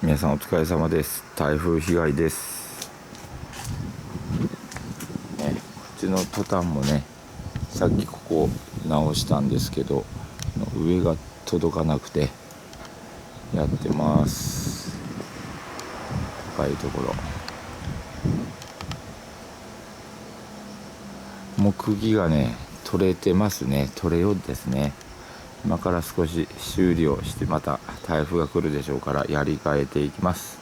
皆さんお疲れ様です。台風被害です、ね、こっちのトタンもね、さっきここ直したんですけど、上が届かなくてやってます。高いところもう釘がね取れてますね。取れようですね。今から少し修理をして、また台風が来るでしょうからやり替えていきます。